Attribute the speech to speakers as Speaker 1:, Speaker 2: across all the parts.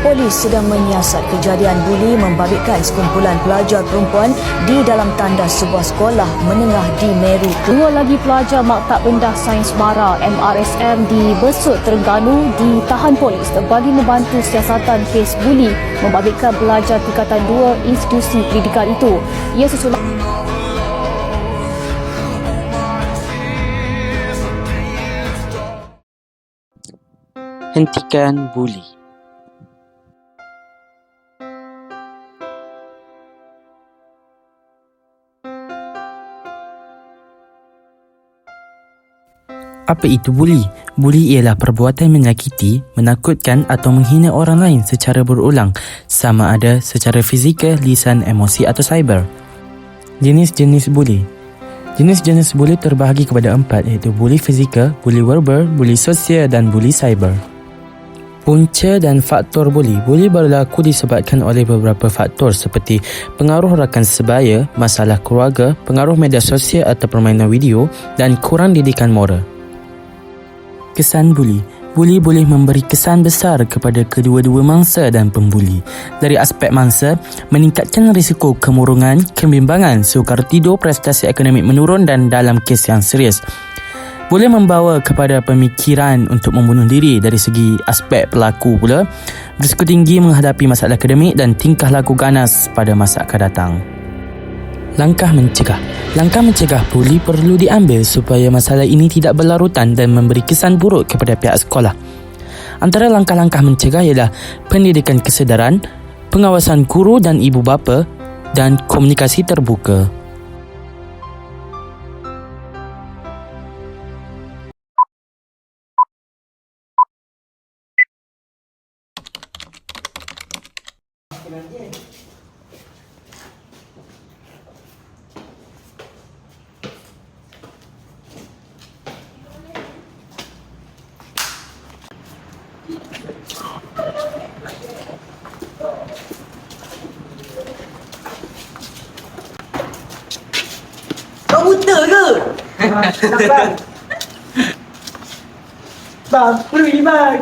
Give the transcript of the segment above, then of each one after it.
Speaker 1: Polis sedang menyiasat kejadian buli membabitkan sekumpulan pelajar perempuan di dalam tandas sebuah sekolah menengah di Meru.
Speaker 2: Dua lagi pelajar Maktab Rendah Sains Mara MRSM di Besut, Terengganu ditahan polis bagi membantu siasatan kes buli membabitkan pelajar tingkatan 2 institusi pendidikan itu. Ia susulan
Speaker 3: Hentikan buli. Apa itu buli? Buli ialah perbuatan menyakiti, menakutkan atau menghina orang lain secara berulang, sama ada secara fizikal, lisan, emosi atau cyber. Jenis-jenis buli. Jenis-jenis buli terbahagi kepada 4, iaitu buli fizikal, buli verbal, buli sosial dan buli cyber. Punca dan faktor buli. Buli berlaku disebabkan oleh beberapa faktor seperti pengaruh rakan sebaya, masalah keluarga, pengaruh media sosial atau permainan video dan kurang didikan moral. Kesan buli. Buli boleh memberi kesan besar kepada kedua-dua mangsa dan pembuli. Dari aspek mangsa, meningkatkan risiko kemurungan, kebimbangan, sukar tidur, prestasi akademik menurun dan dalam kes yang serius. Boleh membawa kepada pemikiran untuk membunuh diri. Dari segi aspek pelaku pula, berisiko tinggi menghadapi masalah akademik dan tingkah laku ganas pada masa akan datang. Langkah mencegah. Langkah mencegah buli perlu diambil supaya masalah ini tidak berlarutan dan memberi kesan buruk kepada pihak sekolah. Antara langkah-langkah mencegah ialah pendidikan kesedaran, pengawasan guru dan ibu bapa dan komunikasi terbuka.
Speaker 4: Kau buta ke? Bang. Bang, pergi bang.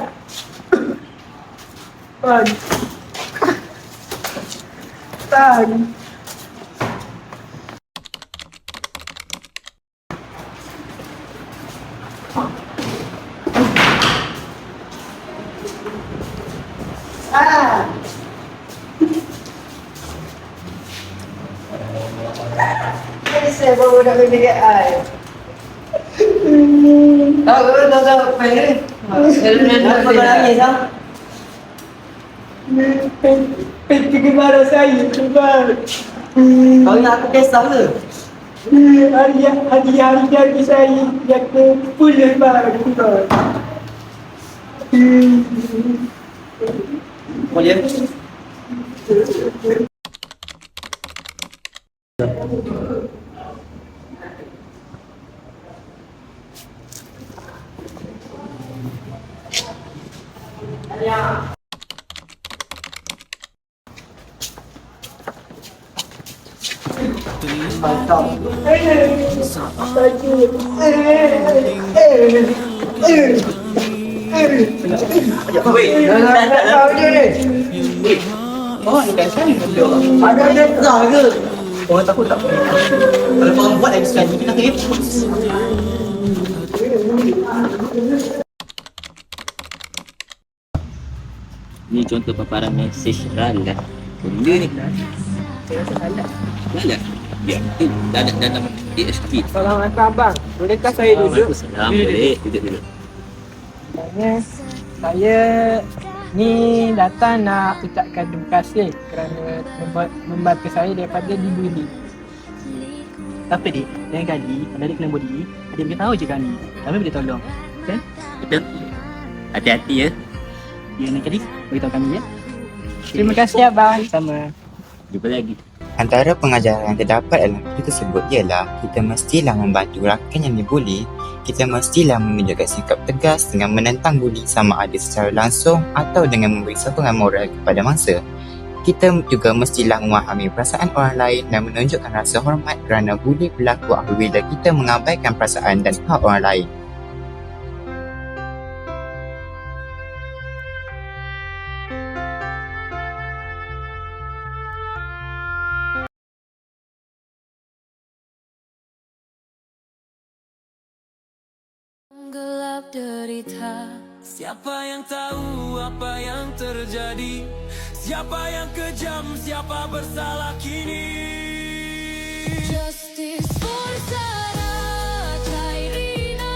Speaker 4: Bang. Bang. Ah. Saya baru nak pergi ke air. Tak. Apa ni? Kenapa kau nangis, ha? Pergi marah saya, bang. Kau ingat aku kisah ke? Hari-hari saya jaga pulang, bang. Boleh? Ada ke? Orang takut tak? Kalau korang buat lagi sekali, kita kena report.
Speaker 5: Ni contoh paparan mesej ralat. Benda ni ralat. Ya, itu ralat dalam ASP.
Speaker 4: Assalamualaikum abang. Bolehkah saya duduk?
Speaker 5: Waalaikumsalam. Boleh, duduk.
Speaker 4: Saya ni datang nak ucapkan terima kasih kerana membantu saya daripada dibuli. Tapi dik, lain kali kalau adik kena body, adik beritahu je kami. Kami boleh tolong. Okay?
Speaker 5: Betul? Hati-hati ya.
Speaker 4: Ya, lain kali beritahu kami ya. Terima kasih abang. Sama.
Speaker 5: Jumpa lagi.
Speaker 6: Antara pengajaran yang terdapat dalam video tersebut ialah kita mestilah membantu rakan yang dibuli. Kita mestilah menunjukkan sikap tegas dengan menentang buli sama ada secara langsung atau dengan memberi sokongan moral kepada mangsa. Kita juga mestilah memahami perasaan orang lain dan menunjukkan rasa hormat kerana buli berlaku apabila kita mengabaikan perasaan dan hak orang lain.
Speaker 7: Gelap derita, siapa yang tahu apa yang terjadi? Siapa yang kejam, siapa bersalah kini? Justice for Sarah Chairina,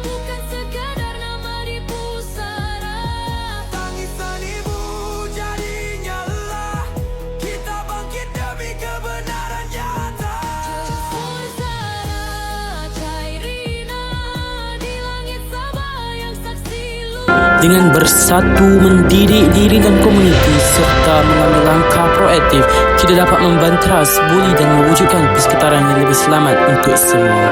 Speaker 7: bukan sekadar nama di pusara. Tangisan ibu jadinya lelah, kita bangkit demi kebenaran nyata. Justice for Sarah Chairina, di langit Sabah yang saksi luar.
Speaker 3: Dengan bersatu mendidik diri dan komuniti serta mengambil langkah proaktif, kita dapat membanteras buli dan mewujudkan persekitaran yang lebih selamat untuk semua.